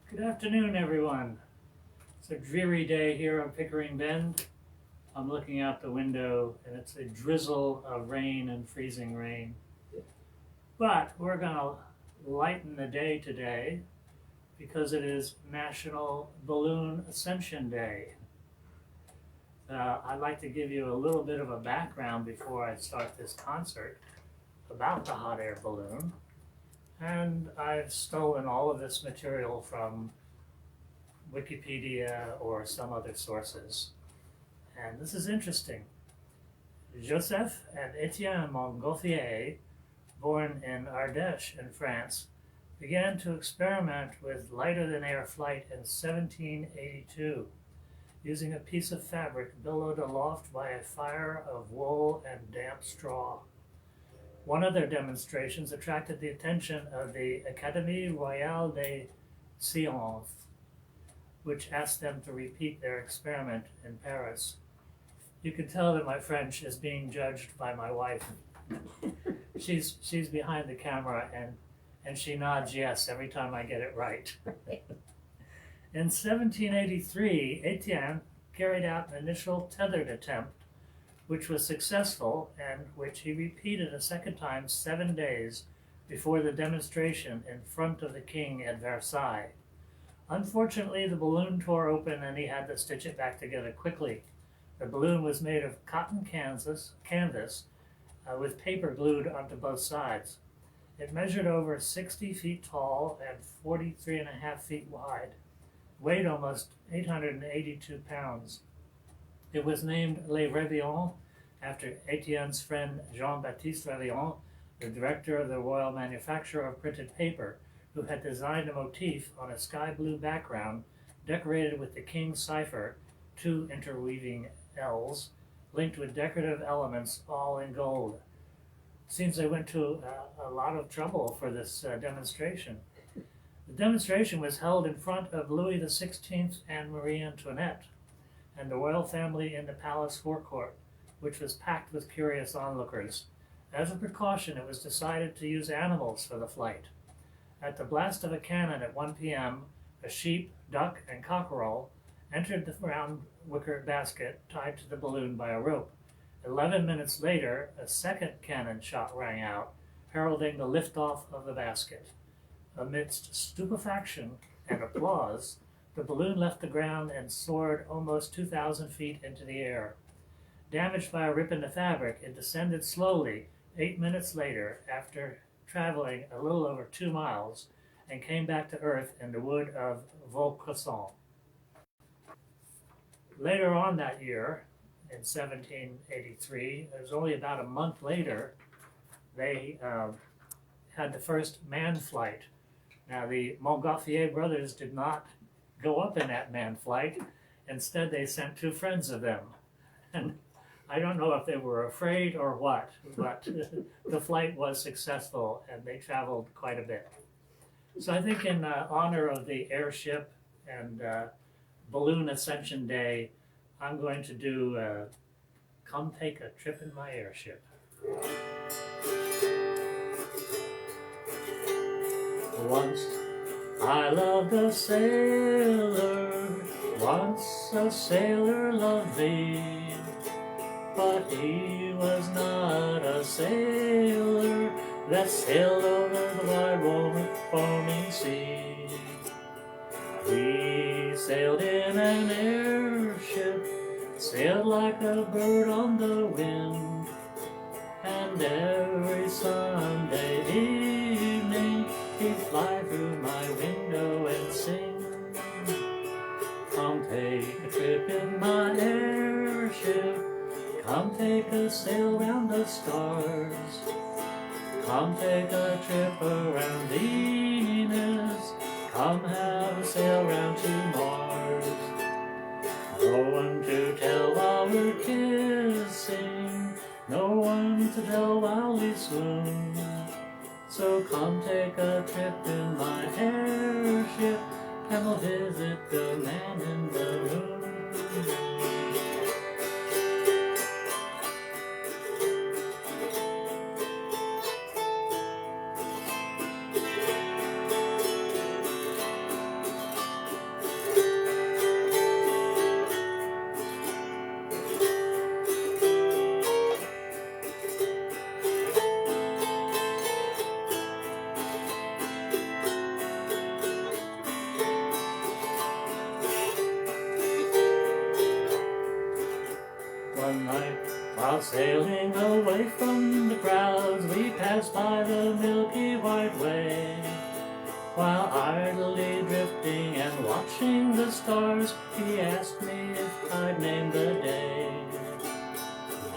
Good afternoon, everyone. It's a dreary day here on Pickering Bend. I'm looking out the window and it's a drizzle of rain and freezing rain. But we're going to lighten the day today because it is National Balloon Ascension Day. I'd like to give you a little bit of a background before I start this concert about the hot air balloon. And I've stolen all of this material from Wikipedia or some other sources. And this is interesting. Joseph and Etienne Montgolfier, born in Ardèche in France, began to experiment with lighter-than-air flight in 1782, using a piece of fabric billowed aloft by a fire of wool and damp straw. One of their demonstrations attracted the attention of the Académie Royale des Sciences, which asked them to repeat their experiment in Paris. You can tell that my French is being judged by my wife. She's behind the camera and she nods yes every time I get it right. In 1783, Etienne carried out an initial tethered attempt, which was successful and which he repeated a second time 7 days before the demonstration in front of the king at Versailles. Unfortunately, the balloon tore open and he had to stitch it back together quickly. The balloon was made of cotton canvas with paper glued onto both sides. It measured over 60 feet tall and 43.5 feet wide, weighed almost 882 pounds. It was named Le Réveillon after Etienne's friend Jean-Baptiste Réveillon, the director of the Royal Manufacture of Printed Paper, who had designed a motif on a sky blue background decorated with the king's cipher, 2 interweaving L's, linked with decorative elements all in gold. Seems they went to a lot of trouble for this demonstration. The demonstration was held in front of Louis XVI and Marie Antoinette and the royal family in the palace forecourt, which was packed with curious onlookers. As a precaution, it was decided to use animals for the flight. At the blast of a cannon at 1 p.m., a sheep, duck, and cockerel entered the round wicker basket tied to the balloon by a rope. 11 minutes later, a second cannon shot rang out, heralding the liftoff of the basket. Amidst stupefaction and applause, the balloon left the ground and soared almost 2,000 feet into the air. Damaged by a rip in the fabric, it descended slowly 8 minutes later after traveling a little over 2 miles and came back to Earth in the wood of Vaucresson. Later on that year, in 1783, it was only about a month later, they had the first manned flight. Now, the Montgolfier brothers did not go up in that manned flight. Instead, they sent 2 friends of them. And I don't know if they were afraid or what, but the flight was successful and they traveled quite a bit. So I think in honor of the airship and Balloon Ascension Day, I'm going to do Come Take a Trip in My Airship. Once I loved a sailor, once a sailor loved me, but he was not a sailor that sailed over the wide foaming sea. He sailed in an airship, sailed like a bird on the wind, and every Sunday evening he'd fly through my window and sing. Come take a trip in my airship, come take a sail round the stars, come take a trip around Venus, come have a sail round to Mars. No one to tell while we're kissing, no one to tell while we swoon. So come take a trip in my airship, and we'll visit the man in the moon. While sailing away from the crowds, we passed by the Milky White Way. While idly drifting and watching the stars, he asked me if I'd name the day.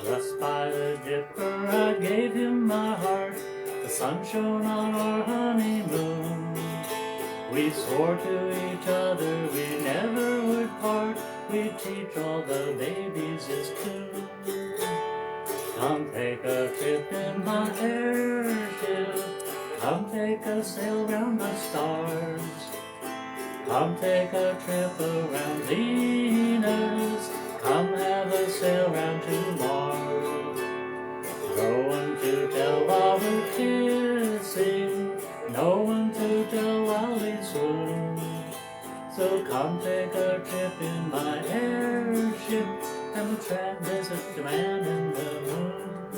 Just by the dipper I gave him my heart. The sun shone on our honeymoon. We swore to each other we never would part. We'd teach all the babies his tune. Come take a trip in my airship. Come take a sail round the stars. Come take a trip around Venus. Come have a sail round to Mars. No one to tell while we're kissing. No one to tell while we swoon. So come take a trip in my airship and visit the man in the moon.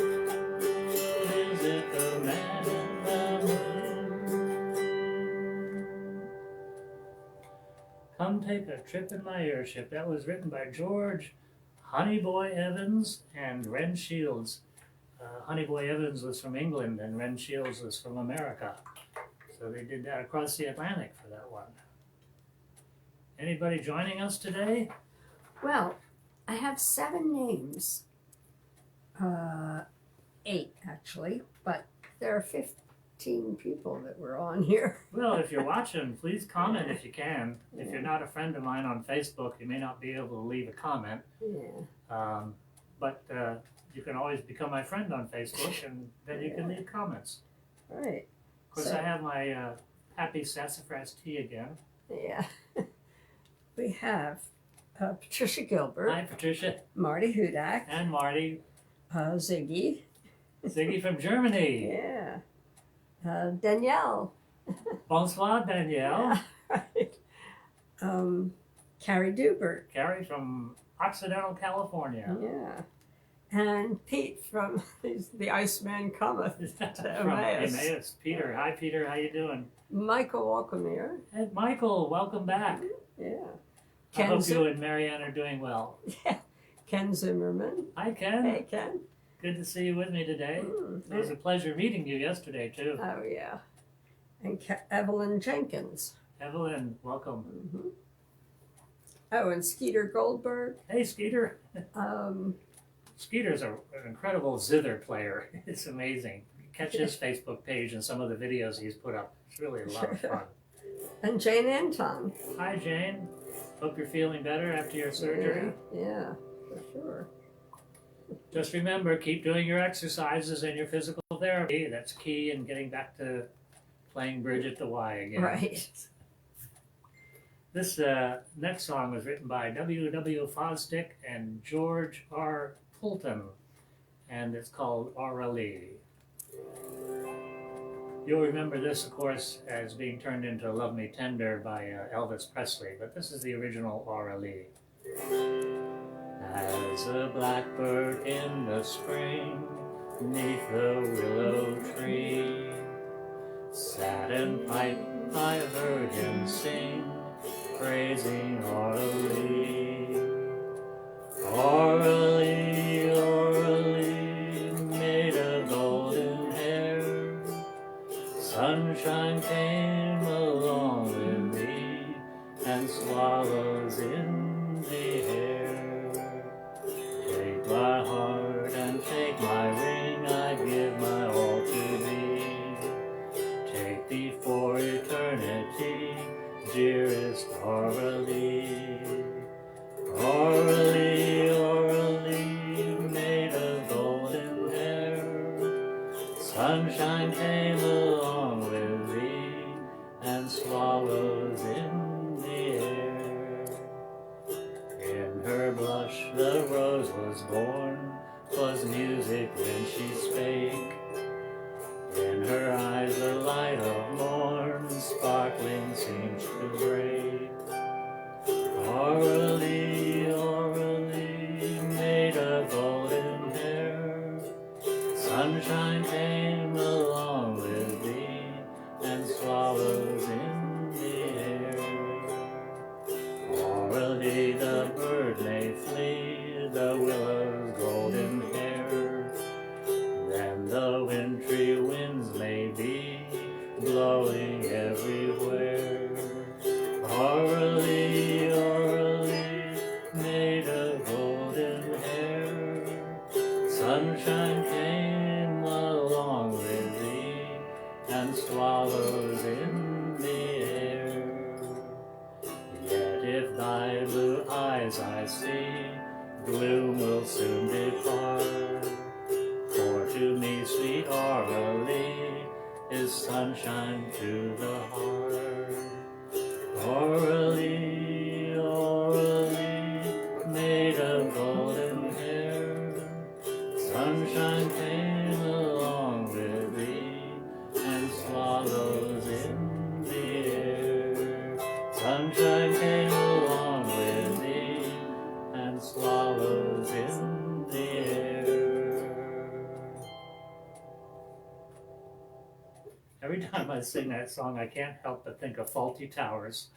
Visit the man in the moon. Come take a trip in my airship. That was written by George Honeyboy Evans and Ren Shields. Honeyboy Evans was from England and Ren Shields was from America. So they did that across the Atlantic for that one. Anybody joining us today? Well, I have 7 names. 8 actually, but there are 15 people that were on here. Well, if you're watching, please comment if you can. If you're not a friend of mine on Facebook, you may not be able to leave a comment. Yeah. But you can always become my friend on Facebook, and then you can leave comments. Right. Of course, I have my happy sassafras tea again. Yeah. We have Patricia Gilbert. Hi, Patricia. Marty Hudak. And Marty. Ziggy. Ziggy from Germany. Yeah. Danielle. Bonsoir, Danielle. Yeah, right. Carrie Dubert. Carrie from Occidental California. Yeah. And Pete from the Iceman Cometh to From Emmaus. Emmaus. Peter. Hi, Peter. How you doing? Michael Walkemere. And Michael, welcome back. Yeah. I hope you and Marianne are doing well. Yeah. Ken Zimmerman. Hi, Ken. Hey, Ken. Good to see you with me today. It was a pleasure meeting you yesterday, too. Oh, yeah. And Evelyn Jenkins. Evelyn, welcome. Mm-hmm. Oh, and Skeeter Goldberg. Hey, Skeeter. Um, Skeeter's an incredible zither player. It's amazing. Catch his Facebook page and some of the videos he's put up. It's really a lot of fun. And Jane Anton. Hi, Jane. Hope you're feeling better after your surgery. Yeah, for sure. Just remember, keep doing your exercises and your physical therapy. That's key in getting back to playing bridge at the Y again. Right. This next song was written by W.W. Fosdick and George R. Poulton, and it's called Aurelie. You'll remember this, of course, as being turned into Love Me Tender by Elvis Presley, but this is the original Aurelie. As a blackbird in the spring, 'neath the willow tree, sat and piped, I heard him sing, praising Aurelie. Aurelie, Aurelie, made of golden hair, sunshine came along with me, and swallows in the air. Take my heart and take my ring, I give my all to thee. Take thee for eternity, dearest Aurelie. Aurelie, Aurelie, made of golden hair, sunshine came along with thee, and swallows in the air. In her blush the rose was born, 'twas music when she spake. In her eyes the light of morn, sparkling seems to break. Aurelie, Aurelie, made of golden hair, sunshine came along with thee, and swallows in the air. Aurelie, the bird may flee, the willow's golden hair, everywhere. Orally, orally, made of golden hair. Sunshine came along with thee, and swallows in the air. Yet if thy blue eyes I see, gloom will soon depart. For to me, sweet Aurelie, is sunshine to the heart. Aurelie, Aurelie, made of golden hair. Sunshine came along with thee, and swallows in the air. Sunshine came along with thee, and swallows in the air. Every time I sing that song, I can't help but think of Faulty Towers.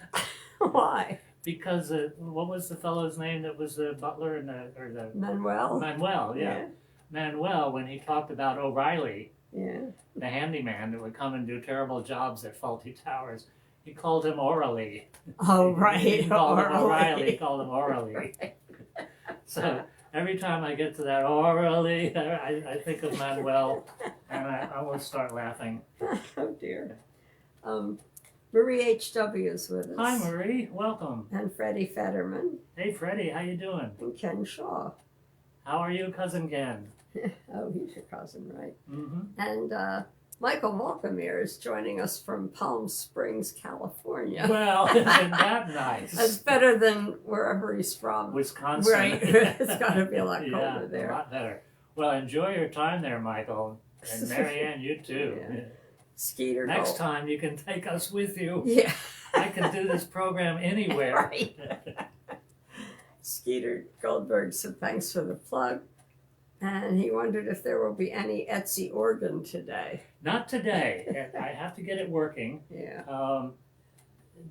Why? Because what was the fellow's name that was the butler in the Manuel? Manuel, yeah. Manuel, when he talked about O'Reilly, Yeah. the handyman that would come and do terrible jobs at Faulty Towers, he called him Orally. Oh, right. He didn't call him Orally. O'Reilly, he called him Orally. Right. So every time I get to that Orally, I think of Manuel, and I almost start laughing. Oh, dear. Marie H.W. is with us. Hi, Marie. Welcome. And Freddie Fetterman. Hey, Freddie. How you doing? And Ken Shaw. How are you, Cousin Ken? Oh, he's your cousin, right? Mm-hmm. And Michael Malkamir is joining us from Palm Springs, California. Well, isn't that nice? That's better than wherever he's from. Wisconsin. Right. It's got to be a lot colder Yeah, there. a lot better. Well, enjoy your time there, Michael. And Marianne, you too. Yeah. Skeeter Next Gold. time you can take us with you. Yeah. I can do this program anywhere. Right. Skeeter Goldberg said thanks for the plug. And he wondered if there will be any Etsy organ today. Not today. I have to get it working. Yeah.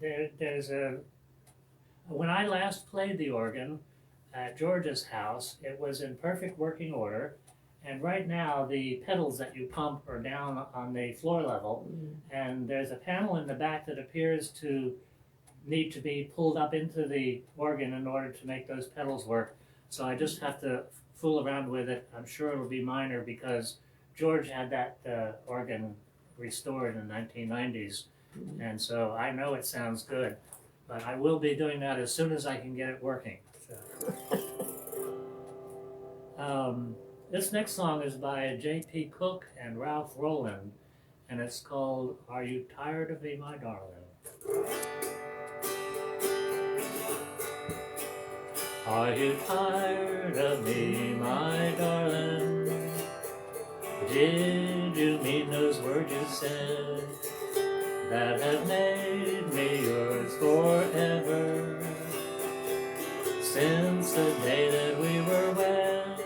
There's a... When I last played the organ at George's house, it was in perfect working order. And right now, the pedals that you pump are down on the floor level. And there's a panel in the back that appears to need to be pulled up into the organ in order to make those pedals work. So I just have to fool around with it. I'm sure it'll be minor because George had that organ restored in the 1990s. And so I know it sounds good. But I will be doing that as soon as I can get it working. So. This next song is by J.P. Cook and Ralph Roland, and it's called Are You Tired of Me, My Darling? Are you tired of me, my darling? Did you mean those words you said that have made me yours forever? Since the day that we were wed,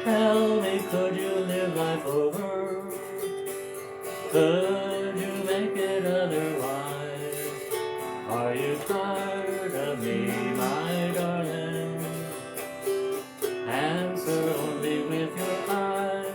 tell me, could you live life over? Could you make it otherwise? Are you tired of me, my darling? Answer only with your eyes.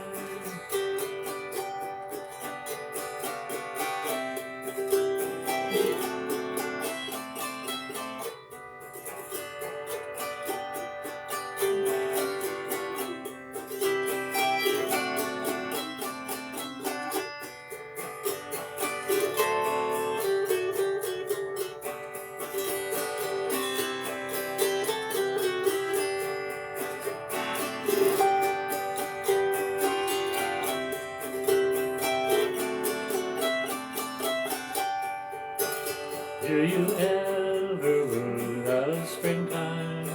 Do you ever rue the springtime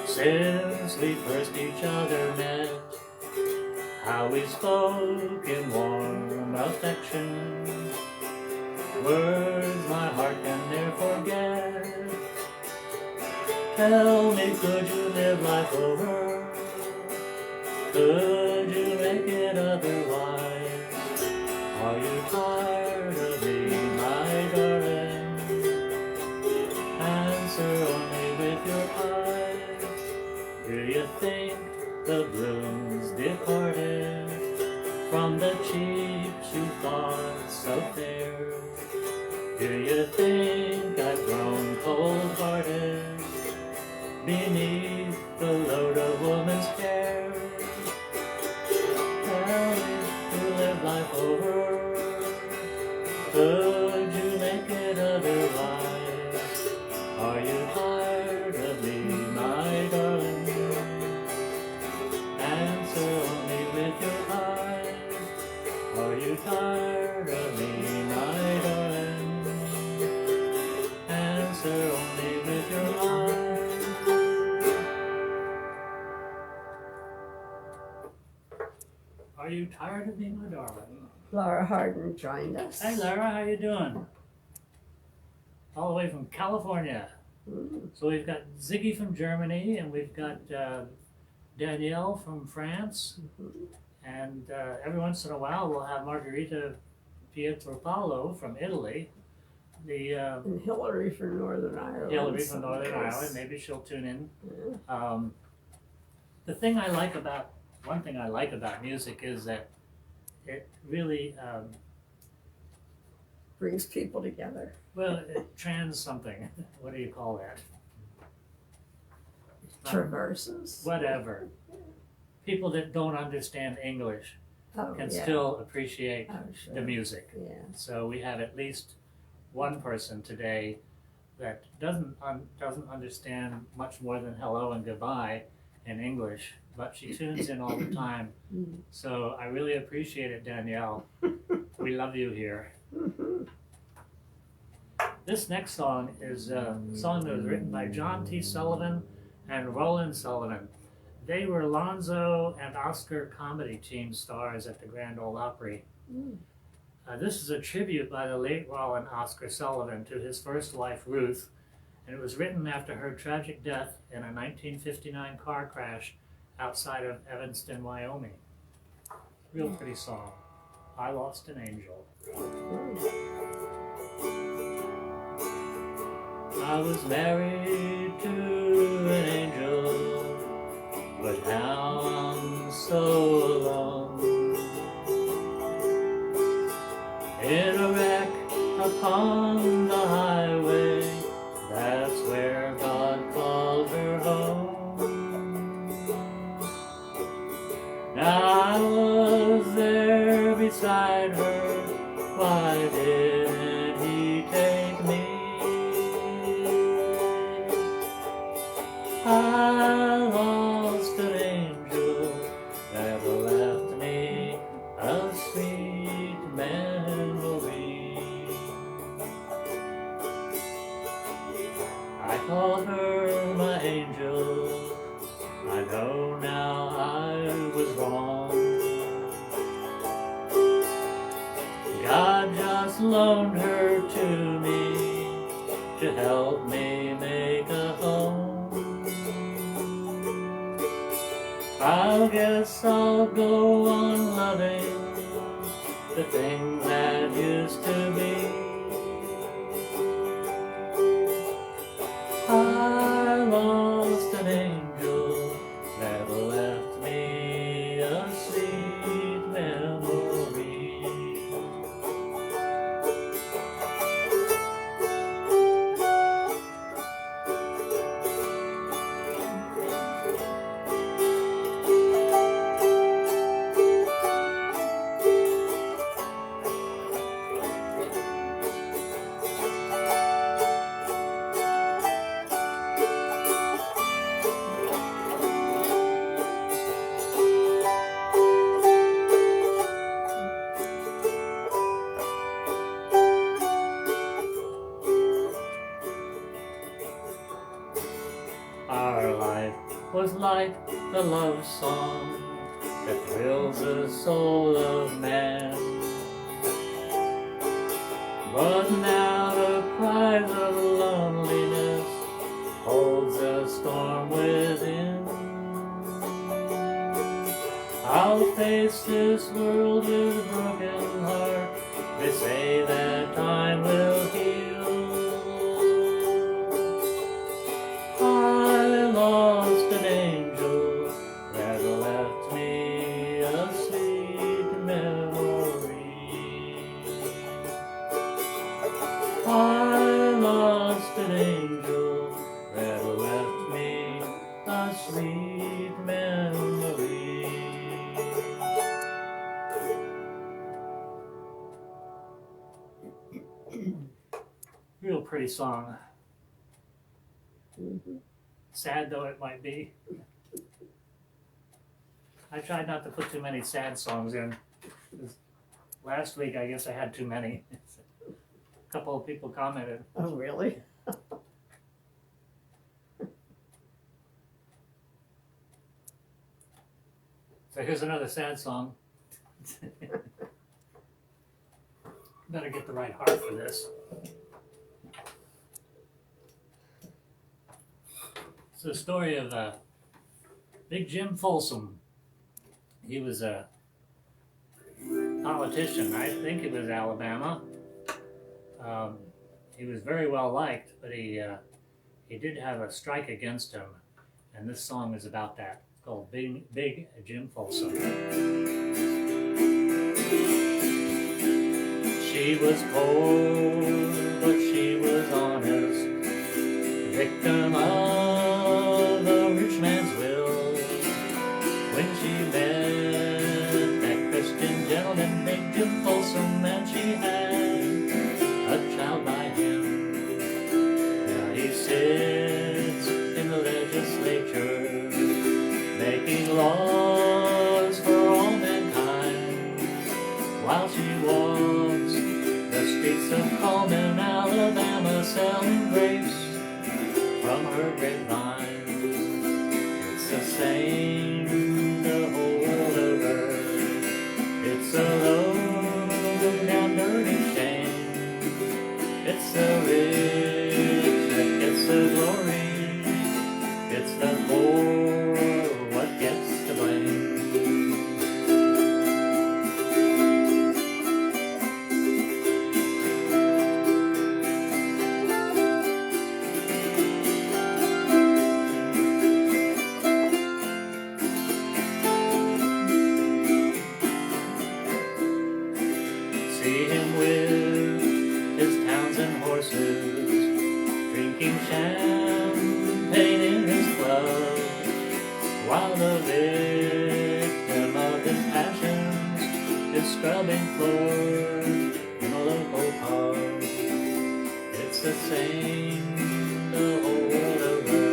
since we first each other met? How we spoke in warm affection, words my heart can never forget. Tell me, could you live life over? Could you make it otherwise? Are you tired of me, my darling? Answer only with your eyes. Do you think the blooms departed from the cheeks you thought so fair? care. Do you think I've grown cold-hearted beneath the load of woman's care? Tell me, to live life over, could you make it otherwise? Are you tired of me, my darling? Answer only with your eyes. Are you tired of me, my darling? Answer only with your eyes. Are you tired of me, my darling? Laura Hardin joined us. Hey Lara, how you doing? All the way from California. So we've got Ziggy from Germany, and we've got Danielle from France, and every once in a while we'll have Margherita Pietropalo from Italy. And Hillary from Northern Ireland. Hillary from Northern Ireland, maybe she'll tune in. Yeah. One thing I like about music is that it really, Brings people together. well, it trans something. What do you call that? Traverses. Whatever. People that don't understand English Oh, can yeah. still appreciate Oh, sure. the music. Yeah. So we have at least one person today that doesn't understand much more than hello and goodbye in English, but she tunes in all the time. So I really appreciate it, Danielle. We love you here. This next song is a song that was written by John T. Sullivan and Roland Sullivan. They were Lonzo and Oscar comedy team stars at the Grand Ole Opry. This is a tribute by the late Roland Oscar Sullivan to his first wife, Ruth, and it was written after her tragic death in a 1959 car crash outside of Evanston, Wyoming. Real pretty song. I Lost an Angel. I was married to an angel, but now I'm so alone. In a wreck upon the highway, that's where God called her home. Now I was there beside her, why didn't he take me? I lost an angel that left me a sweet memory. I called her my angel. I know now I was wrong. God just loaned her to me to help me make a home. I guess I'll go on loving the things that used to be. I lost an angel that left me a sweet memory. Our life was like the love song that thrills the soul of man. But now the cries of loneliness holds a storm within. I'll face this world with a broken heart. They say that time will heal. I lost an angel that left me a sweet memory. Real pretty song. Mm-hmm. Sad though it might be. I tried not to put too many sad songs in. Last week, I guess I had too many. A couple of people commented. Oh, really? So here's another sad song. Better get the right heart for this. It's the story of Big Jim Folsom. He was a politician. I think it was Alabama. He was very well liked, but he did have a strike against him, and this song is about that. It's called Big Jim Folsom. She was poor, but she was honest, victim of a rich man's will. When she met that Christian gentleman, Big Jim Folsom, and she had a child by him. Now he sits in the legislature, making laws for all mankind, while she walks the streets of Coleman, Alabama, selling grapes from her grapevine. It's the same the whole world over. It's a low down dirty shame. It's the rich that gets the glory. It's the poor what gets the blame. See him with his towns and horses, drinking champagne in his club, while the victim of his passions is scrubbing floor in a local pub. It's the same the whole world over.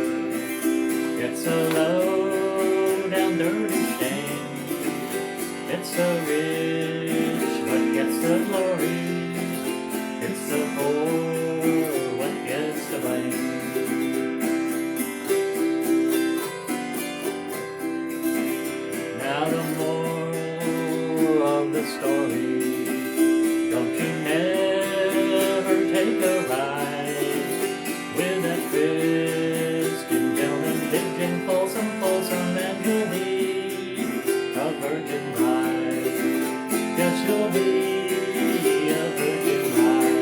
It's a low down dirty shame. It's the rich what gets the glory. It's the poor what gets the blame. Now the moral of the story, don't you never take a ride with that Christian gentleman, Big Jim Folsom, and you'll be a virgin bride. Yes, you'll be a virgin bride.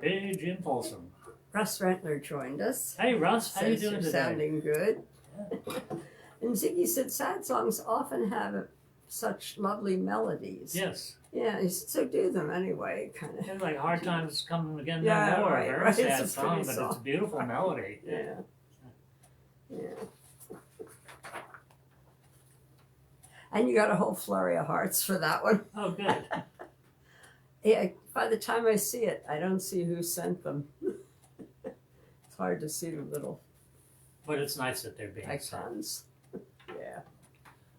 Big Jim Folsom. Russ Rentler joined us. Hey Russ, how you Says doing you're today? sounding good. And Ziggy said sad songs often have such lovely melodies. Yes. Yeah, he said, so do them anyway, kind of. It's like Hard Times Come Again Yeah, No More. right, Very right. sad It's a song, pretty but song. it's a beautiful melody. Yeah. Yeah. And you got a whole flurry of hearts for that one. Oh, good. Yeah, by the time I see it, I don't see who sent them. It's hard to see the little But it's nice that they're being sung. icons. Yeah.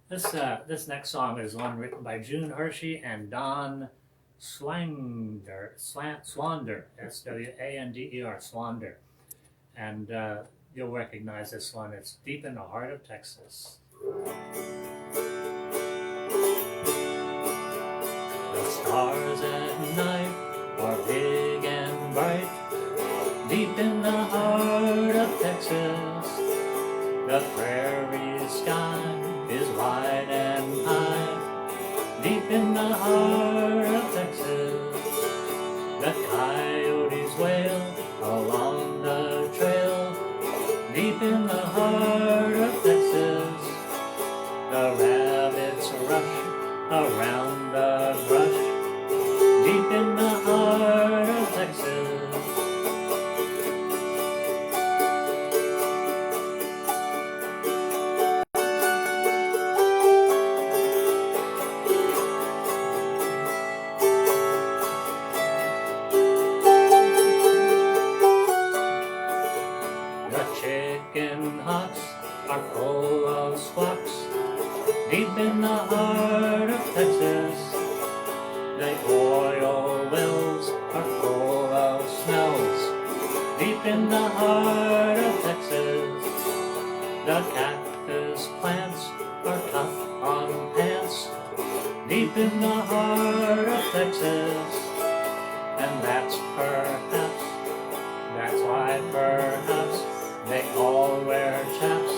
This next song is one written by June Hershey and Don Swander, S-W-A-N-D-E-R, Swander. And you'll recognize this one. It's Deep in the Heart of Texas. The stars at night are big and bright, deep in the heart of Texas. The prairie sky is wide and high, deep in the heart of Texas. The coyotes wail along the trail, deep in the heart of Texas. The rabbits rush around the brush, deep in the heart of Texas. deep in the heart of Texas. And that's why perhaps they all wear chaps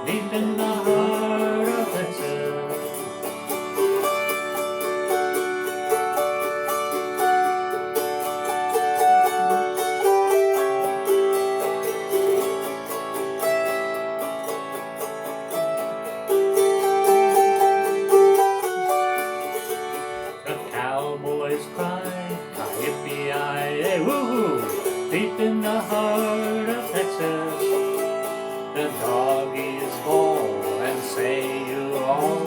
deep in the heart of Texas. The cowboys cry, yippee-yi-yay, woo-hoo, deep in the heart of Texas. The doggies bawl and say you all,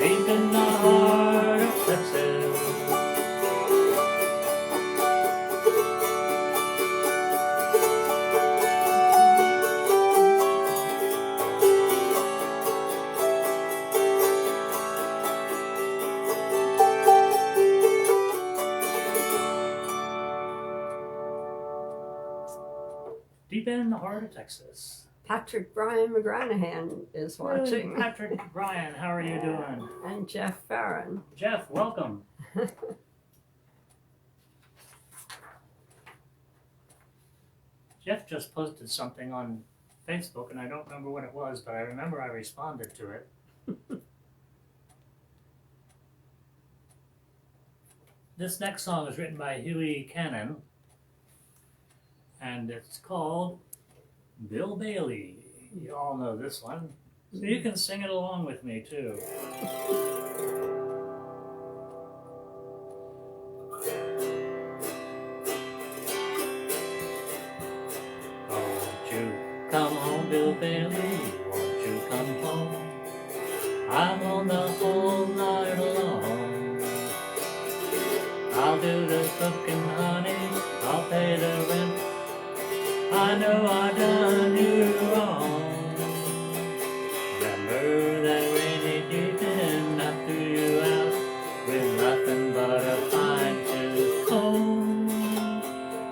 deep in the heart of Texas. Deep in the heart of Texas. Patrick Brian McGranahan is watching. Hey, Patrick Brian, how are you doing? And Jeff Farron. Jeff, welcome. Jeff just posted something on Facebook, and I don't remember what it was, but I remember I responded to it. This next song is written by Huey Cannon, and it's called Bill Bailey. You all know this one, so you can sing it along with me too. Won't you come home, Bill Bailey? Won't you come home? I'm on the whole night long. I'll do the cooking, honey. I'll pay the rent. I know I done you wrong. Remember that rainy evening I threw you out with nothing but a fine tooth comb.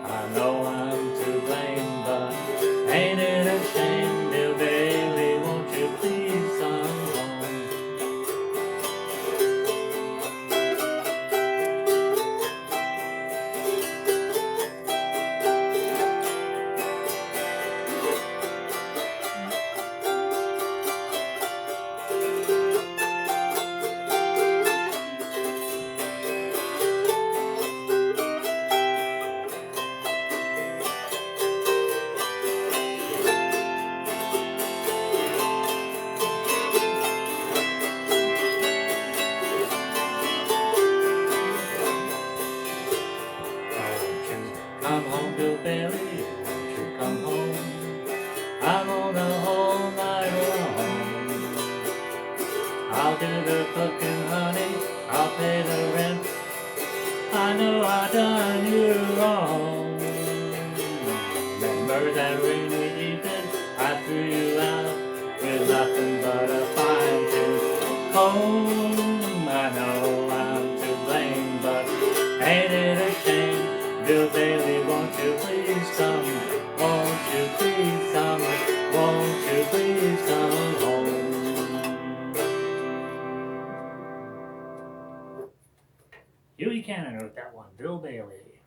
I know I'm to blame, but ain't it a shame, Bill Bailey? Won't you please come home? Come home, Bill Bailey, won't you come home? I'm on the whole night long. I'll do the cooking, honey, I'll pay the rent. I know I done you wrong. Remember that rainy evening I threw you out with nothing but a fine tooth comb. I know I'm to blame, but ain't it a shame? Bill Bailey, won't you please come? Won't you please come? Won't you please come home? Huey Cannon wrote that one, Bill Bailey.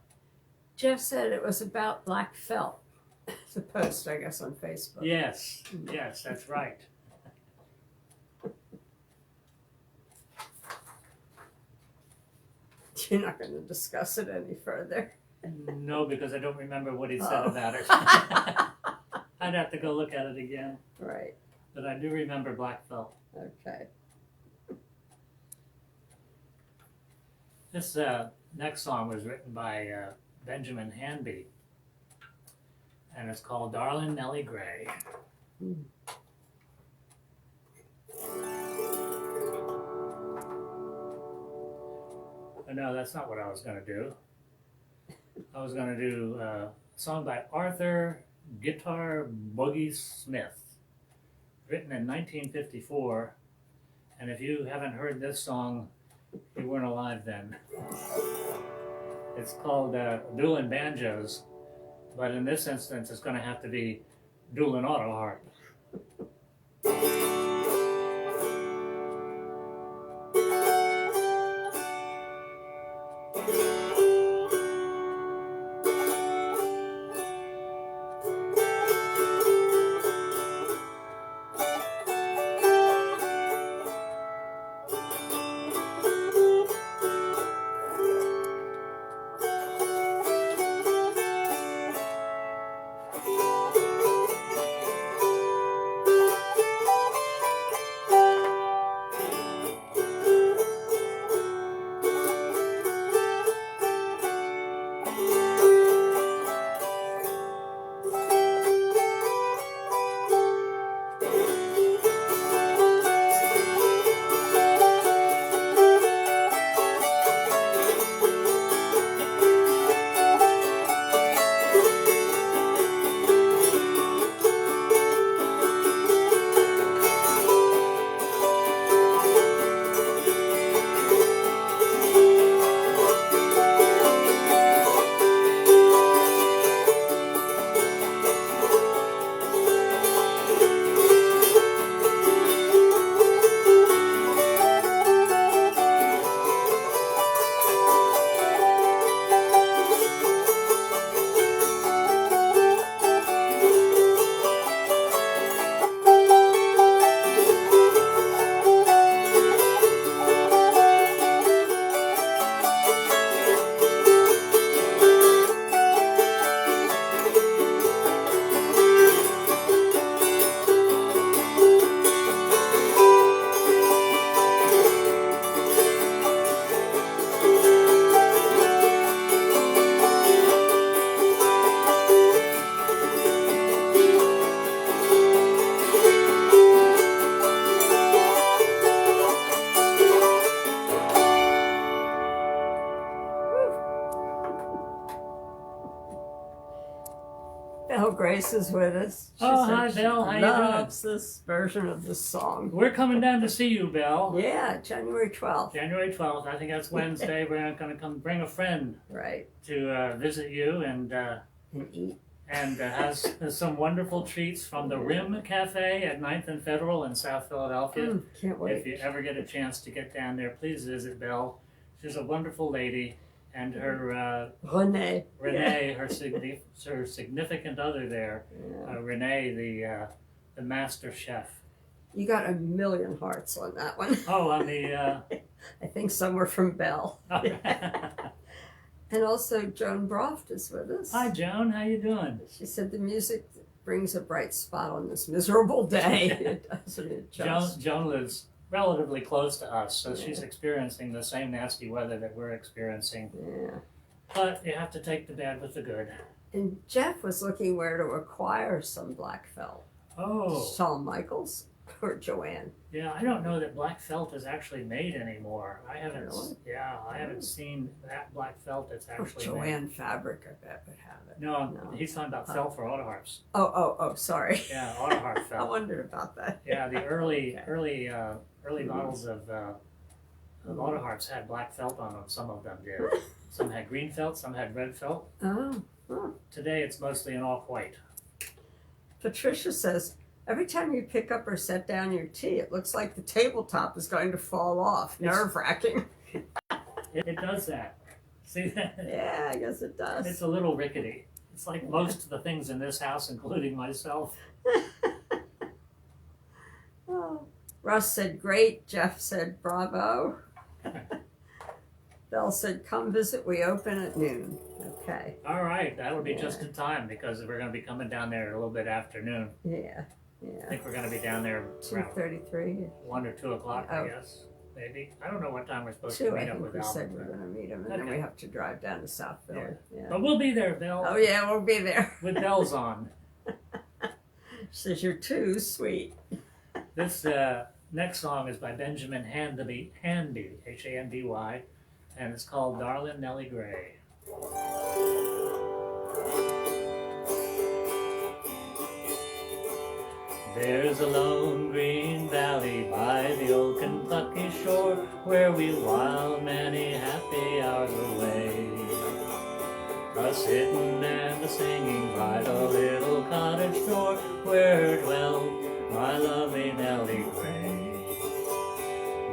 Jeff said it was about black felt. It's a post, I guess, on Facebook. Yes, yes, that's right. You're not going to discuss it any further. No, because I don't remember what he said about it. I'd have to go look at it again. Right. But I do remember Black Felt. Okay. This next song was written by Benjamin Hanby, and it's called Darling Nellie Gray. Oh, no, that's not what I was going to do. I was going to do a song by Arthur Guitar Boogie Smith, written in 1954. And if you haven't heard this song, you weren't alive then. It's called Duelin' Banjos, but in this instance, it's going to have to be Duelin' Auto Harp. Joyce is with us. She Oh, said hi, she Bill. How you loves this version of the song. We're coming down to see you, Bill. Yeah, January 12th. January 12th. I think that's Wednesday. We're going to come bring a friend Right. to visit you and eat. And has some wonderful treats from the Rim Cafe at 9th and Federal in South Philadelphia. Can't wait. If you ever get a chance to get down there, please visit Belle. She's a wonderful lady, and her Renee, her significant other there, Renee, the master chef. You got 1,000,000 hearts on that one. Oh, on the. I think some were from Belle. And also Joan Broft is with us. Hi, Joan. How you doing? She said the music brings a bright spot on this miserable day. It doesn't it just? Joan lives relatively close to us, so she's experiencing the same nasty weather that we're experiencing. Yeah. But you have to take the bad with the good. And Jeff was looking where to acquire some black felt. Oh. Shawn Michaels or Joanne. Yeah, I don't know that black felt is actually made anymore. I haven't. Really? Yeah, I haven't seen that black felt that's actually Joanne made. Fabric, I bet, would have it. No, he's talking about felt for autoharps. Oh, sorry. Yeah, autoharp I felt. wondered about that. Yeah, the early models of autoharps had black felt on them. Some of them did. Some had green felt. Some had red felt. Oh. Today it's mostly an off-white. Patricia says, every time you pick up or set down your tea, it looks like the tabletop is going to fall off. Nerve-wracking. It does that. See that? Yeah, I guess it does. It's a little rickety. It's like most of the things in this house, including myself. Oh. Russ said, great. Jeff said, bravo. Belle said, come visit. We open at noon. Okay. All right. That'll be just in time because we're going to be coming down there a little bit afternoon. Yeah. I think we're going to be down there around 2:33. 1 or 2 o'clock, I guess. Maybe. I don't know what time we're supposed to meet up with we Al. said we're going to meet him, and then we have to drive down to South Philly. Yeah. But we'll be there, Bill. Oh, yeah, we'll be there. With bells on. She says, you're too sweet. This next song is by Benjamin Hanby, Hanby, and it's called Darlin' Nellie Gray. There's a lone green valley by the old Kentucky shore where we while many happy hours away. A-sittin' and a-singing by the little cottage door where dwelt my lovely Nellie Gray.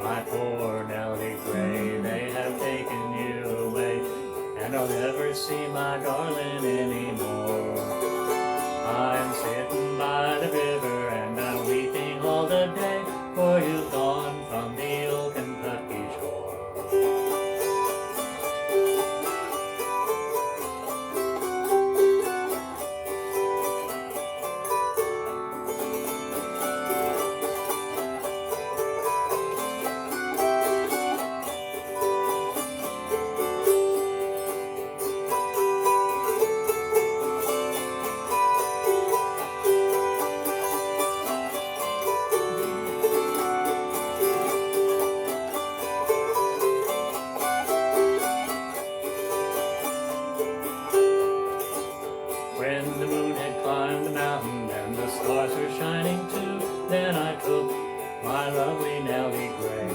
My poor Nellie Gray, they have taken you away, and I'll never see my darling anymore. I'm sitting by the river and I'm weeping all the day, for you've gone from the old Kentucky shore. When the moon had climbed the mountain and the stars were shining too, then I took my lovely Nellie Gray,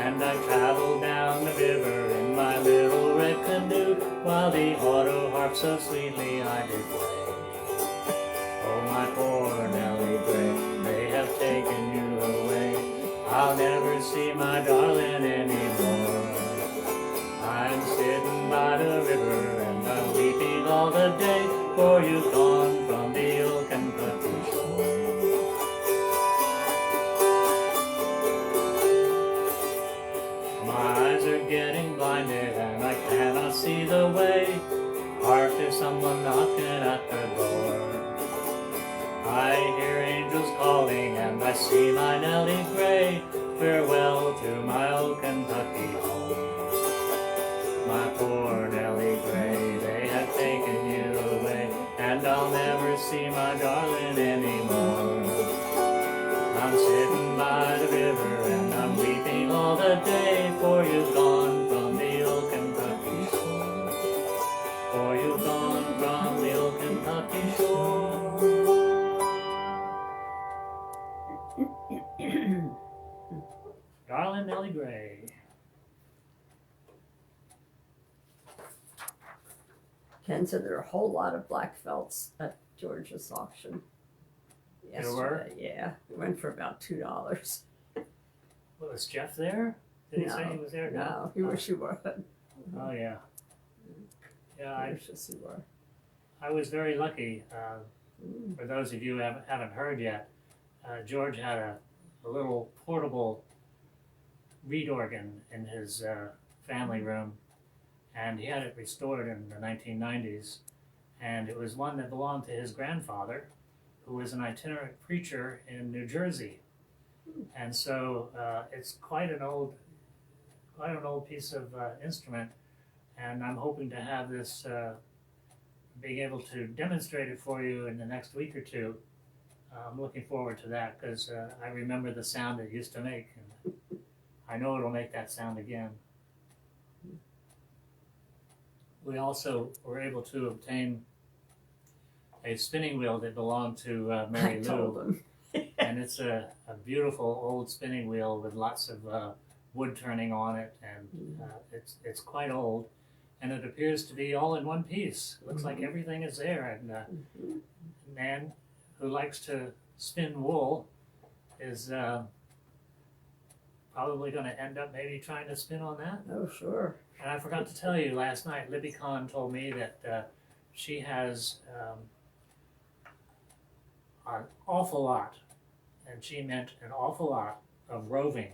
and I traveled down the river in my little red canoe, while the auto harp so sweetly I did play. Oh, my poor Nellie Gray, they have taken you away. I'll never see my darling anymore. I'm sitting by the river and I'm weeping all the day, for you've gone from the old Kentucky shore. My eyes are getting blinded and I cannot see the way. Hark, there's someone knocking at the door. I hear angels calling and I see my Nellie Gray. Farewell to my old Kentucky home. My poor Nellie Gray, they have taken you away, and I'll never see my darling anymore. I'm sitting by the river and I'm weeping all the day, for you've gone from the old Kentucky shore. For you've gone from the old Kentucky shore. Darling Nellie Gray. Ken said there are a whole lot of black felts at George's auction. There were? Yeah. It went for about $2. Well, was Jeff there? Did he say he was there? No, he wish he were. Oh, yeah. Yeah, I wish he were. I was very lucky. For those of you who haven't heard yet, George had a little portable reed organ in his family room, and he had it restored in the 1990s. And it was one that belonged to his grandfather, who was an itinerant preacher in New Jersey. And so it's quite an old piece of instrument, and I'm hoping to have this, being able to demonstrate it for you in the next week or two. I'm looking forward to that because I remember the sound it used to make, and I know it'll make that sound again. We also were able to obtain a spinning wheel that belonged to Mary Lou. And it's a beautiful old spinning wheel with lots of wood turning on it, and it's quite old, and it appears to be all in one piece. It looks like everything is there, and a man who likes to spin wool is probably going to end up maybe trying to spin on that. Oh, sure. And I forgot to tell you, last night Libby Kahn told me that she has an awful lot, and she meant an awful lot, of roving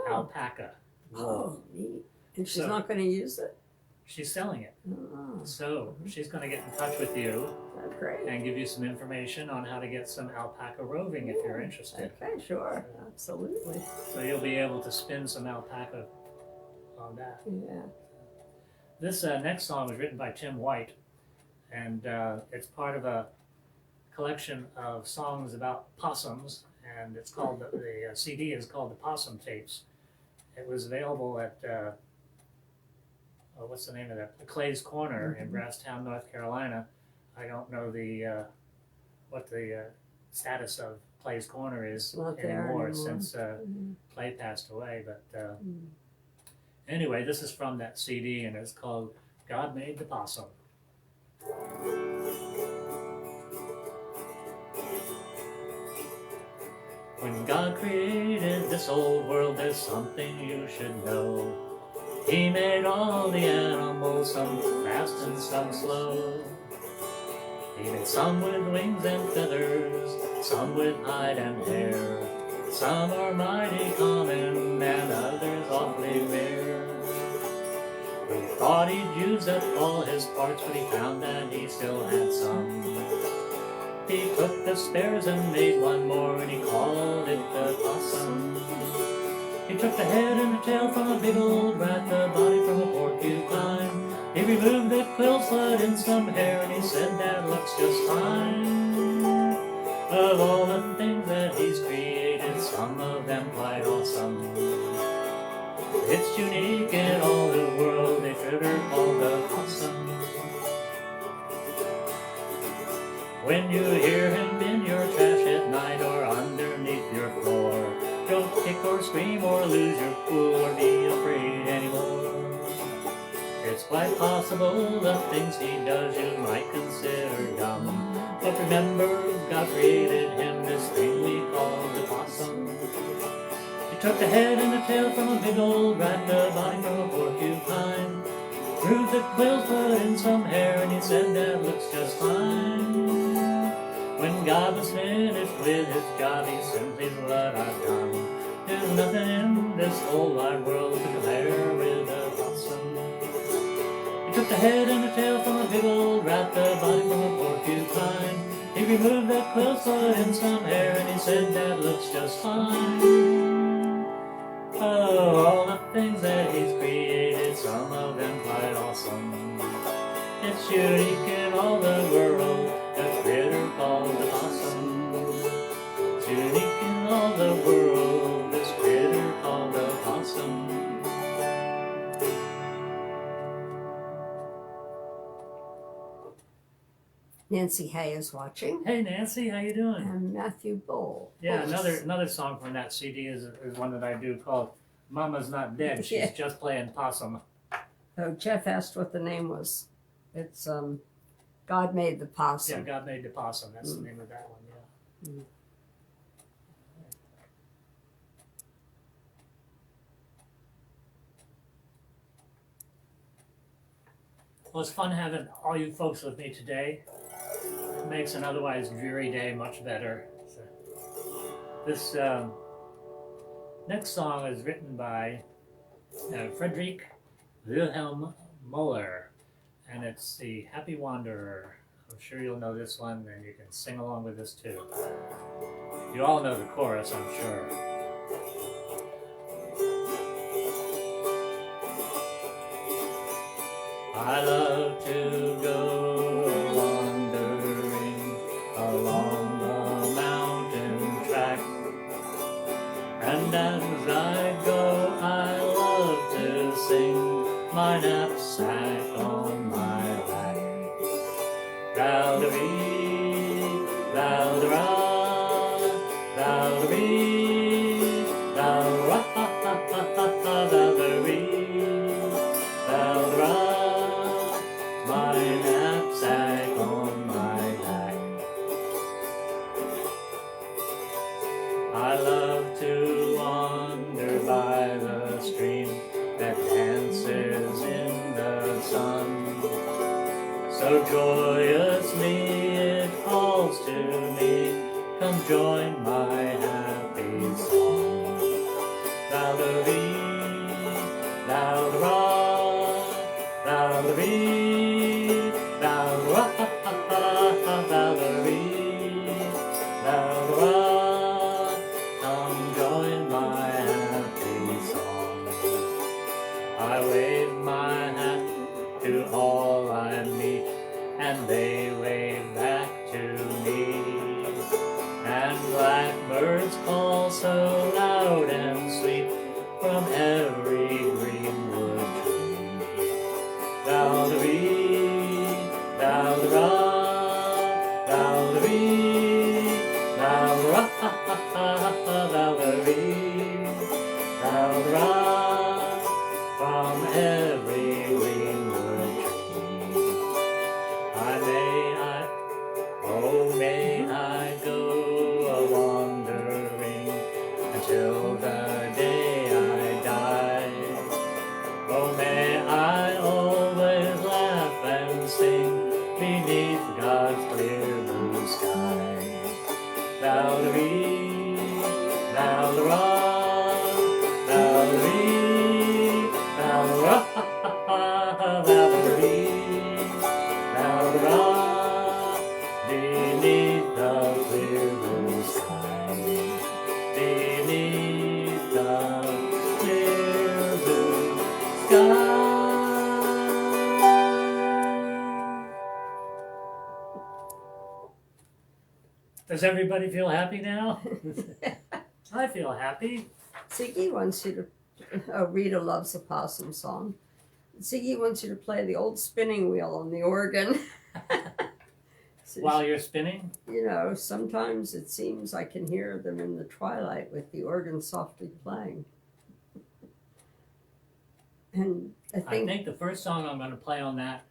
alpaca wool. Oh, neat. And she's not going to use it? She's selling it. Oh. So she's going to get in touch with you. That's great. And give you some information on how to get some alpaca roving if you're interested. Okay, sure. Absolutely. So you'll be able to spin some alpaca on that. Yeah. This next song was written by Tim White, and it's part of a collection of songs about possums, and it's called, the CD is called The Possum Tapes. It was available at, what's the name of that? Clay's Corner in Brasstown, North Carolina. I don't know what the status of Clay's Corner is anymore since Clay passed away, but anyway, this is from that CD, and it's called God Made the Possum. When God created this old world, there's something you should know. He made all the animals, some fast and some slow. He made some with wings and feathers, some with hide and hair. Some are mighty common and others awfully rare. He thought he'd use up all his parts, but he found that he still had some. He took the spares and made one more, and he called it the possum. He took the head and the tail from a big old rat, the body from a porcupine. He removed the quills, put in some hair, and he said that looks just fine. Of all the things that he's created, some of them quite awesome. It's unique in all the world, a critter called the possum. When you hear him in your trash at night or underneath your floor, don't kick or scream or lose your cool or be afraid anymore. It's quite possible the things he does you might consider dumb, but remember, God created him this thing we call the possum. He took the head and the tail from a big old rat, the body from a porcupine. Threw the quills, put in some hair, and he said that looks just fine. When God was finished with his job, he simply said, what I've done. There's nothing in this whole wide world to compare with a possum. He took the head and the tail from a big old rat, the body from a porcupine. He removed the quills, put in some hair, and he said that looks just fine. Oh, all the things that he's created, some of them quite awesome. It's unique in all the world, a critter called the possum. It's unique in all the world, this critter called the possum. Nancy Hay is watching. Hey Nancy, how you doing? And Matthew Bull. Yeah, another song from that CD is one that I do called Mama's not dead. She's Yeah. just playing possum. Oh, Jeff asked what the name was. It's God Made the Yeah, Possum. God Made the Possum. That's the name of that one, yeah. Mm. Well, it's fun having all you folks with me today. It makes an otherwise dreary day much better. So, this next song is written by Friedrich Wilhelm Müller, and it's The Happy Wanderer. I'm sure you'll know this one, and you can sing along with this too. You all know the chorus, I'm sure. I love to go wandering along the mountain track, and as I go I love to sing my knapsack on my back. Val-de-ree, val-de-ra, val-de-ree, val-ra, val-de-ree, val-de-ra, my knapsack on my back. I love to wander by the stream that dances in the sun. So joyously it calls to me, come join my happy song. Val-de-ree, val-de-ra, val-de-ree, val-de-ra, val-de-ree, val-de-ra, come join my happy song. I wave my hat to all I meet, and they wave back to me. And blackbirds call so loud and sweet from every greenwood tree. Val-de-ree, val-de-ra, val-de-ree, val-de-ra, val-de-ree, val-de-ra, from every greenwood tree. May I go a-wandering until the day I die. Oh, may I always laugh and sing beneath God's clear blue sky. Val-de-ree, val-de-ra, val-de-ree, val-de-ra, val-de-ree, val-de-ra, beneath the clear blue sky, beneath the clear blue sky. Does everybody feel happy now? I feel happy. Ziggy wants you to. Oh, Rita loves the possum song. Ziggy wants you to play the old spinning wheel on the organ. So, While you're spinning? you know, sometimes it seems I can hear them in the twilight with the organ softly playing. And I I think the first song I'm going to play on that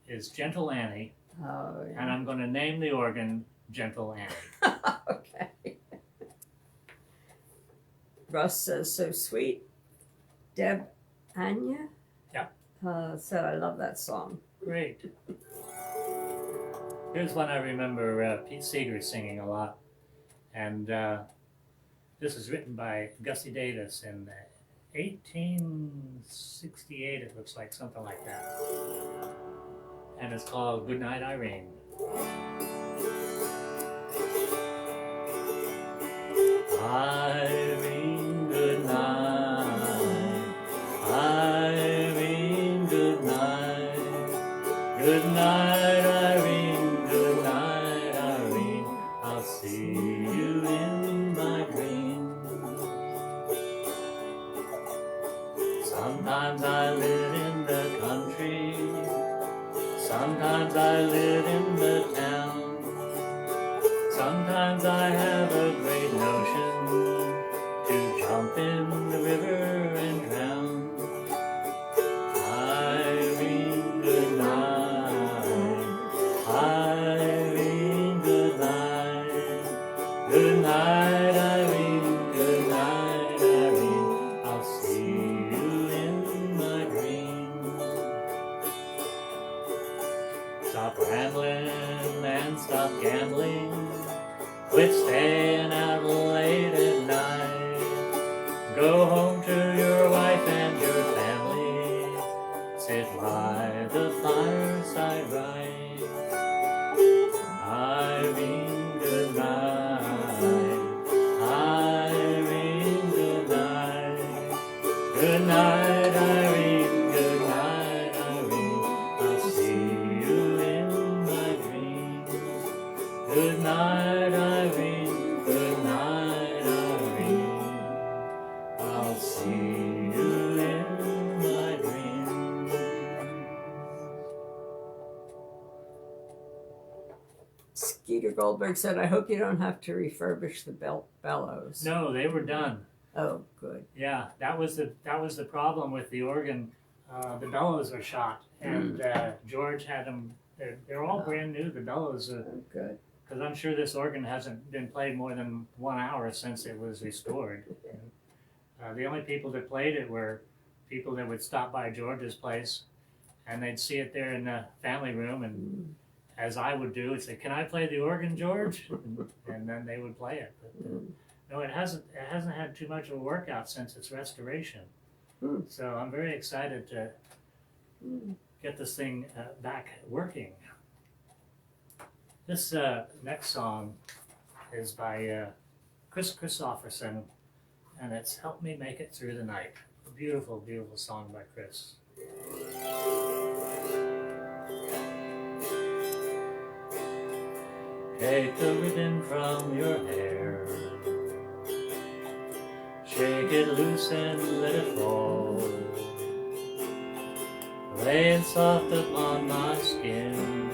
is Gentle Annie, oh, and yeah. I'm going to name the organ Gentle Annie. Okay. Russ says, so sweet. Deb Anya? Yeah. Said, I love that song. Great. Here's one I remember Pete Seeger singing a lot, and this is written by Gussie Davis in 1868, it looks like, something like that. And it's called Goodnight, Irene. Irene, good night. Irene, good night. Good night, Irene. Good night, Irene. I'll see you in my dreams. Sometimes I live in the country. Sometimes I live in the town. Sometimes I have a great notion to jump in the river gambling, quit staying out late at night. Go home to your wife and your family, sit by the fireside right. Irene, good night. Irene, good night. Good night, Irene. Good night, Irene. I'll see you in my dreams. Good night, Irene. Good night, Irene. I'll see you in my dreams. Skeeter Goldberg said, I hope you don't have to refurbish the bellows. No, they were done. Oh, good. Yeah, that was the problem with the organ. The bellows are shot, and George had them. They're all brand new. The bellows, Oh, good. because I'm sure this organ hasn't been played more than 1 hour since it was restored. The only people that played it were people that would stop by George's place, and they'd see it there in the family room, and as I would do, would say, "Can I play the organ, George?" And then they would play it. But, no, it hasn't had too much of a workout since its restoration. So I'm very excited to get this thing back working. This next song is by Chris Christopherson, and it's "Help Me Make It Through the Night." A beautiful, beautiful song by Chris. Take the ribbon from your hair, shake it loose and let it fall, lay it soft upon my skin,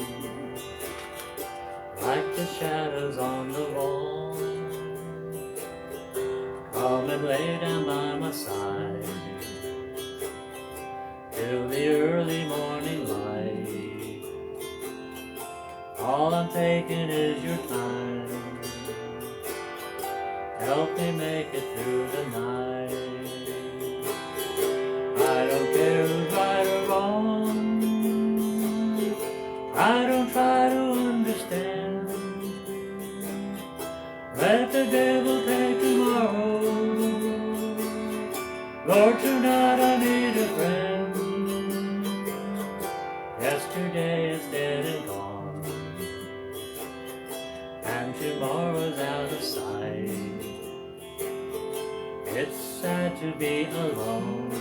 like the shadows on the wall. Come and lay down by my side till the early morning light. All I'm taking is your time. Help me make it through the night. I don't care who's right or wrong. I don't try to understand. Let the devil take tomorrow. Lord, tonight I need a friend. Yesterday is dead and gone, and tomorrow's out of sight. It's sad to be alone.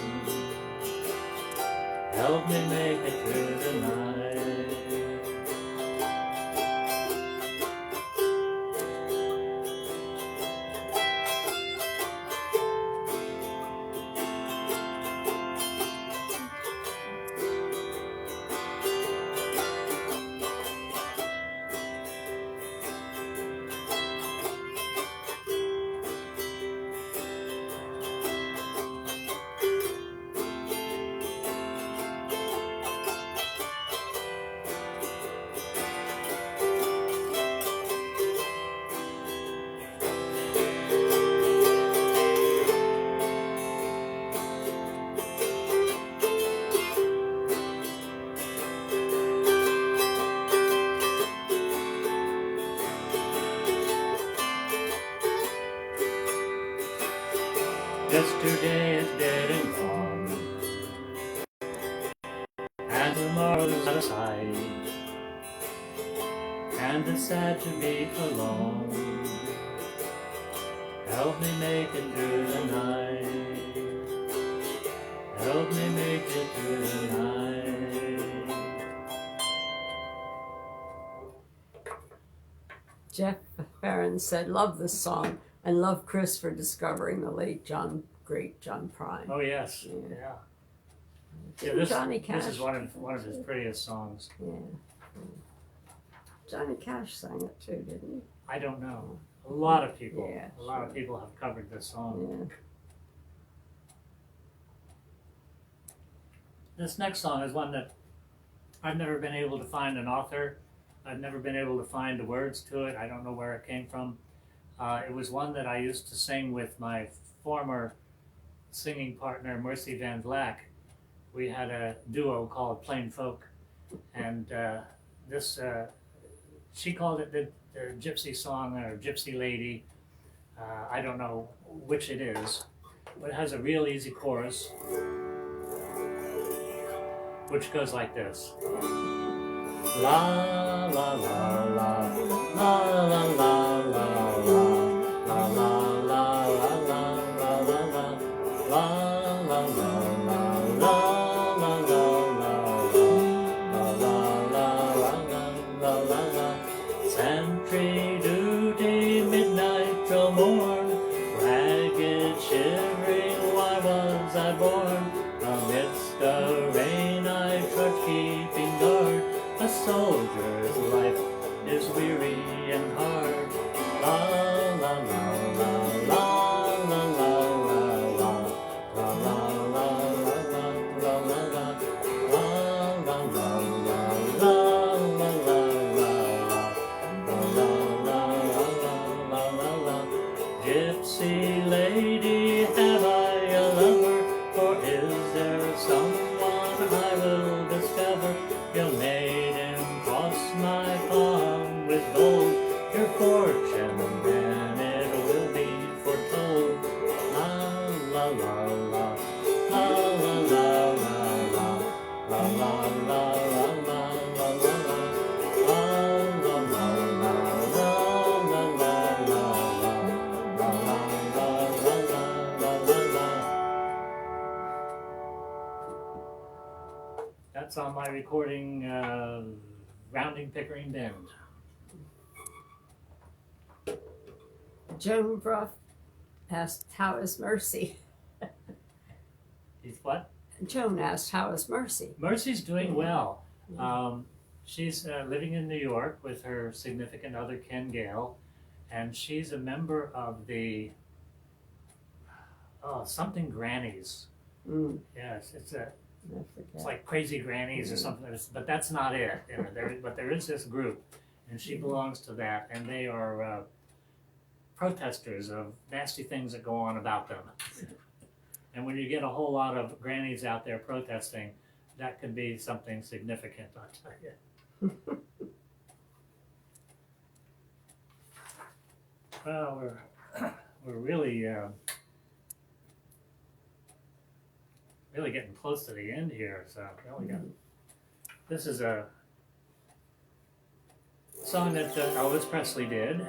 Help me make it through the night. Yesterday is dead and gone, and tomorrow's out of sight. And it's sad to be alone. Help me make it through the night. Help me make it through the night. Jeff Barron said, love this song and love Chris for discovering the late great John Prine. Oh yes, Yeah. yeah. Didn't This, Johnny Cash. this is one of his prettiest songs. Yeah. Johnny Cash sang it too, didn't he? I don't know. A lot of people, Yeah, a lot of sure. people have covered this song. Yeah. This next song is one that I've never been able to find an author. I've never been able to find the words to it. I don't know where it came from. It was one that I used to sing with my former singing partner, Mercy Van Vleck. We had a duo called Plain Folk, and this she called it the gypsy song or gypsy lady. I don't know which it is, but it has a real easy chorus, which goes like this. La la la la la la la la la la la Sentry duty, midnight till morn, ragged shivering, why was I born? Amidst the rain I trudge keeping guard, a soldier's life is weary and hard. La la la la la la la la la la la la la la Gypsy lady, have I a lover, or is there someone I will discover? Your maiden cross my palm with gold, your fortune then it will be foretold. La la la la la la la la la la la That's on my recording, Rounding Pickering Bend. Joan Bruff asked, "How is Mercy?" He's what? Joan asked, "How is Mercy?" Mercy's doing well. She's living in New York with her significant other, Ken Gale, and she's a member of the something Grannies. Mm, Yes, it's I like Crazy Grannies or something, but that's not it. You know, but there is this group, and she belongs to that, and they are protesters of nasty things that go on about them. And when you get a whole lot of grannies out there protesting, that could be something significant, I'll tell you. Well, we're really really getting close to the end here, so really got. This is a song that Elvis Presley did,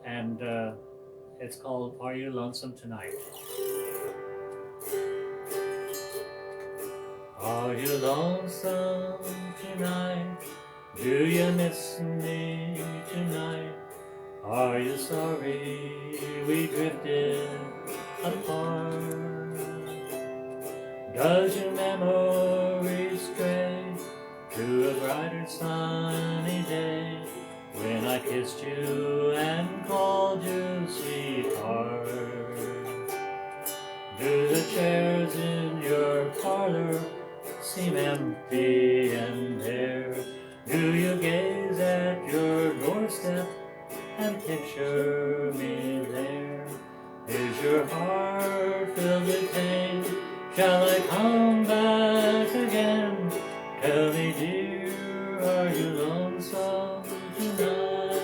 and it's called "Are You Lonesome Tonight?" Are you lonesome tonight? Do you miss me tonight? Are you sorry we drifted apart? Does your memory stray to a brighter sunny day when I kissed you and called you sweetheart? Do the chairs in your parlor seem empty and bare? Do you gaze at your doorstep and picture me there? Is your heart filled with pain? Shall I come back again? Tell me, dear, are you lonesome tonight?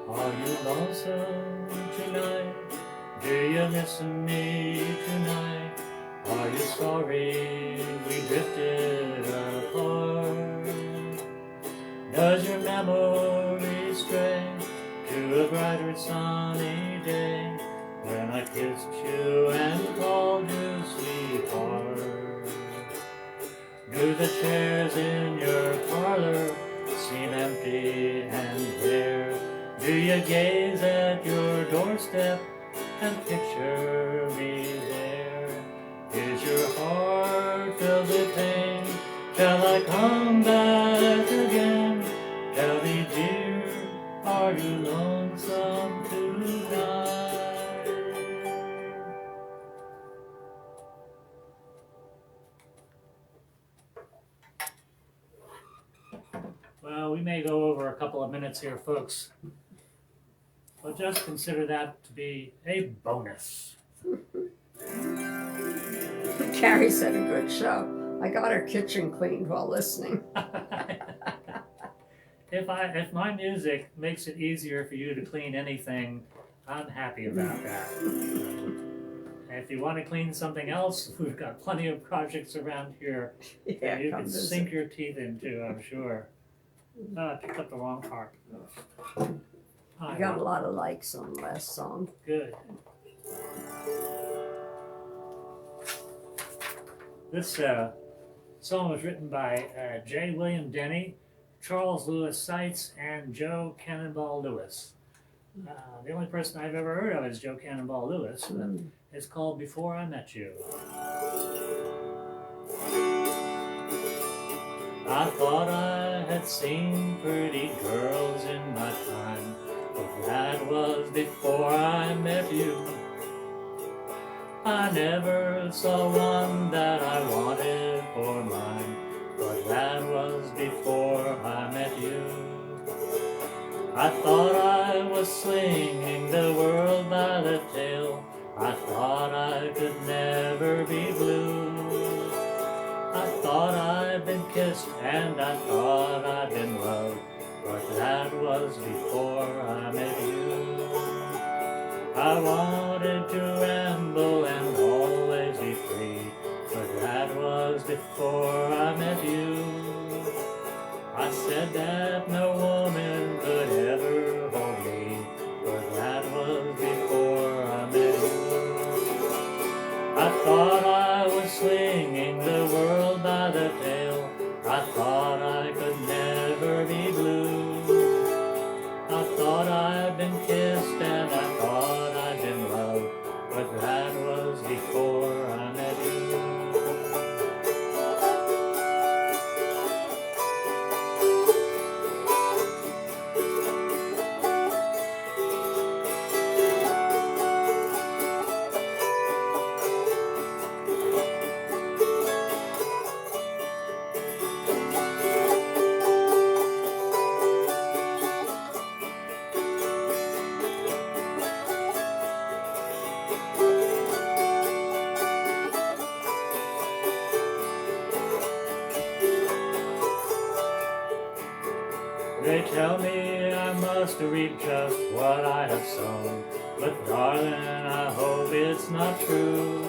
Are you lonesome tonight? Do you miss me tonight? Are you sorry we drifted apart? Does your memory stray to a brighter sunny day when I kissed you and called you sweetheart? Do the chairs in your parlor seem empty and bare? Do you gaze at your doorstep and picture me there? Is your heart filled with pain? Shall I come back again? Tell me, dear, are you lonesome tonight? Well, we may go over a couple of minutes here, folks. But just consider that to be a bonus. Carrie said a good show. I got her kitchen cleaned while listening. If my music makes it easier for you to clean anything, I'm happy about that. If you want to clean something else, we've got plenty of projects around here Yeah, that you come can visit. sink your teeth into, I'm sure. I picked up the wrong part. I got a lot of likes on the last song. Good. This song was written by J. William Denny, Charles Lewis Seitz, and Joe Cannonball Lewis. The only person I've ever heard of is Joe Cannonball Lewis. But it's called Before I Met You. I thought I had seen pretty girls in my time, but that was before I met you. I never saw one that I wanted for mine, but that was before I met you. I thought I was swinging the world by the tail. I thought I could never be blue. I thought I'd been kissed and I thought I'd been loved, but that was before I met you. I wanted to ramble and always be free, but that was before I met you. I said that no woman could ever hold me, but that was before I met you. I thought I was swinging the world by the tail. I thought I could never be blue. I thought I'd been kissed and I thought I'd been loved, but that was before I met you. They tell me I must reap just what I have sown, but darling, I hope it's not true.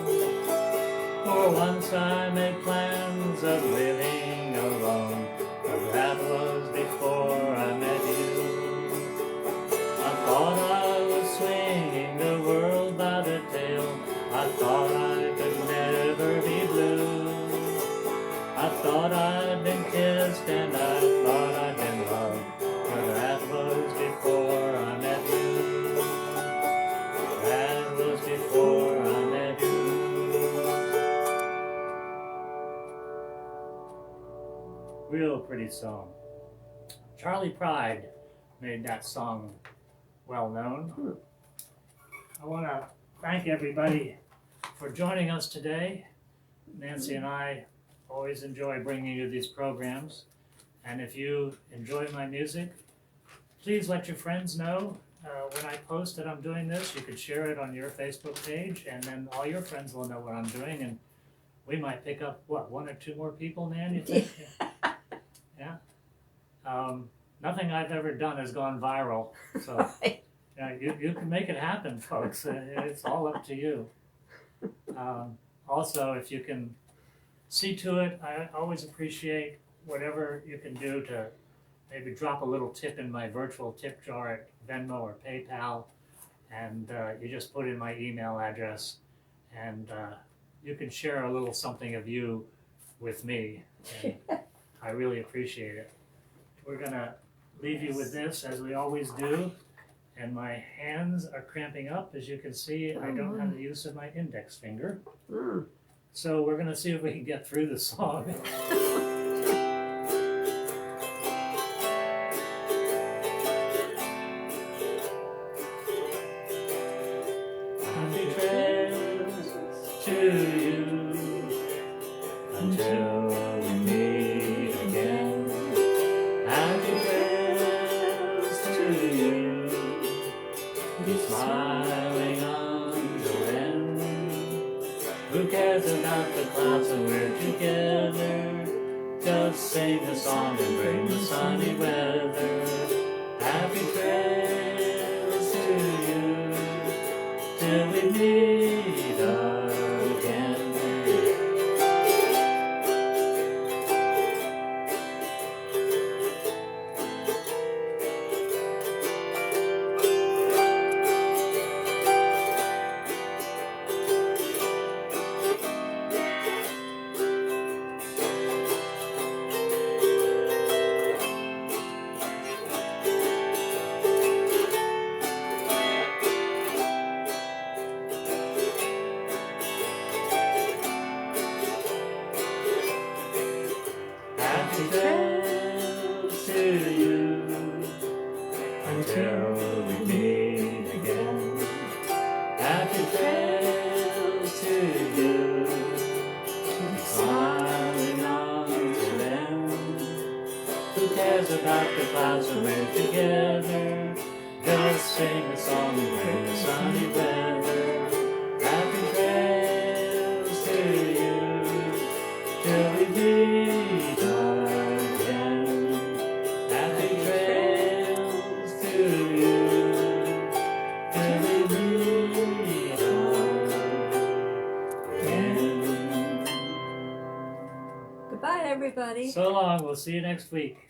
For once I made plans of living alone, but that was before I met you. I thought I was swinging the world by the tail. I thought I could never be blue. I thought I'd been kissed and I thought I'd been loved, but that was before I met you. That was before I met you. Real pretty song. Charlie Pride made that song well known. I want to thank everybody for joining us today. Nancy and I always enjoy bringing you these programs, and if you enjoy my music, please let your friends know. When I post that I'm doing this, you could share it on your Facebook page, and then all your friends will know what I'm doing, and we might pick up, what, 1 or 2 more people, Nan, you think? Yeah? Nothing I've ever done has gone viral, so you can make it happen, folks. It's all up to you. Also, if you can see to it, I always appreciate whatever you can do to maybe drop a little tip in my virtual tip jar at Venmo or PayPal, and you just put in my email address, and you can share a little something of you with me. And I really appreciate it. We're gonna leave you with this, as we always do. And my hands are cramping up. As you can see, I don't have the use of my index finger. Mm. So we're gonna see if we can get through the song. Happy trails to you until we meet again. Happy trails to you. Be smiling until then. Who cares about the clouds when we're together? Just sing a song and bring the sunny weather. Happy trails to you till we meet again. Happy trails to you until we meet again. Happy trails to you, smiling until then. Who cares about the clouds when we're together? Just sing a song and bring the sunny weather. Happy trails to you till we meet again. Happy trails to you till we meet again. Goodbye, everybody. So long. We'll see you next week.